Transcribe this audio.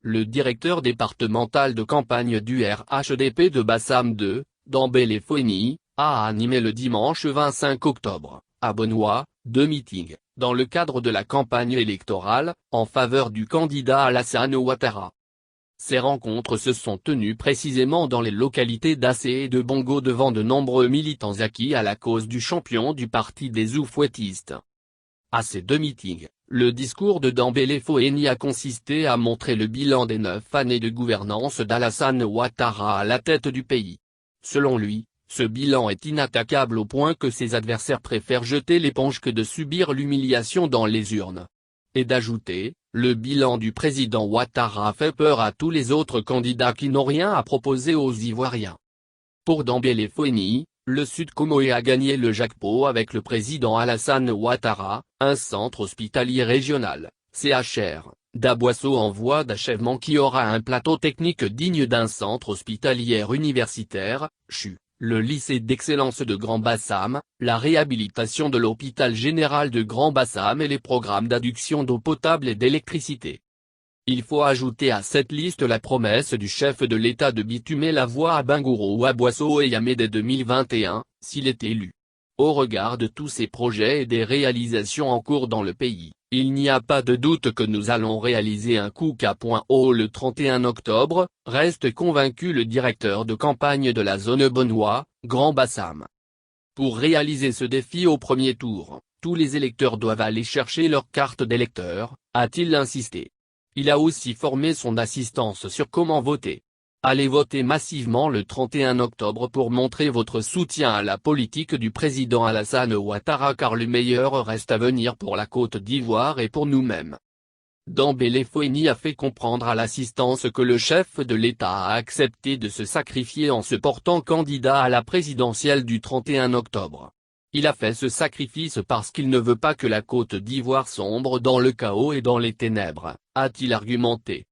le directeur départemental de campagne du RHDP de Bassam 2, Dembélé Foueni, a animé le dimanche 25 octobre, à Benoît, 2 meetings, dans le cadre de la campagne électorale, en faveur du candidat Alassane Ouattara. Ces rencontres se sont tenues précisément dans les localités d'Assé et de Bongo devant de nombreux militants acquis à la cause du champion du parti des Oufouettistes. À ces 2 meetings, le discours de Dembélé Foueni a consisté à montrer le bilan des 9 années de gouvernance d'Alassane Ouattara à la tête du pays. Selon lui, ce bilan est inattaquable au point que ses adversaires préfèrent jeter l'éponge que de subir l'humiliation dans les urnes. Et d'ajouter, le bilan du président Ouattara fait peur à tous les autres candidats qui n'ont rien à proposer aux Ivoiriens. Pour Dembélé Foueni, le Sud Comoé a gagné le jackpot avec le président Alassane Ouattara, un centre hospitalier régional, CHR, d'Aboisseau en voie d'achèvement qui aura un plateau technique digne d'un centre hospitalier universitaire, CHU, le lycée d'excellence de Grand Bassam, la réhabilitation de l'hôpital général de Grand Bassam et les programmes d'adduction d'eau potable et d'électricité. Il faut ajouter à cette liste la promesse du chef de l'État de bitumer la voie à Bingourou ou à Boisseau et Yamé dès 2021, s'il est élu. Au regard de tous ces projets et des réalisations en cours dans le pays, il n'y a pas de doute que nous allons réaliser un coup K.O le 31 octobre, reste convaincu le directeur de campagne de la zone Benoît, Grand Bassam. Pour réaliser ce défi au premier tour, tous les électeurs doivent aller chercher leur carte d'électeur, a-t-il insisté. Il a aussi formé son assistance sur comment voter. Allez voter massivement le 31 octobre pour montrer votre soutien à la politique du président Alassane Ouattara car le meilleur reste à venir pour la Côte d'Ivoire et pour nous-mêmes. Dembélé Foueni a fait comprendre à l'assistance que le chef de l'État a accepté de se sacrifier en se portant candidat à la présidentielle du 31 octobre. Il a fait ce sacrifice parce qu'il ne veut pas que la Côte d'Ivoire sombre dans le chaos et dans les ténèbres, a-t-il argumenté.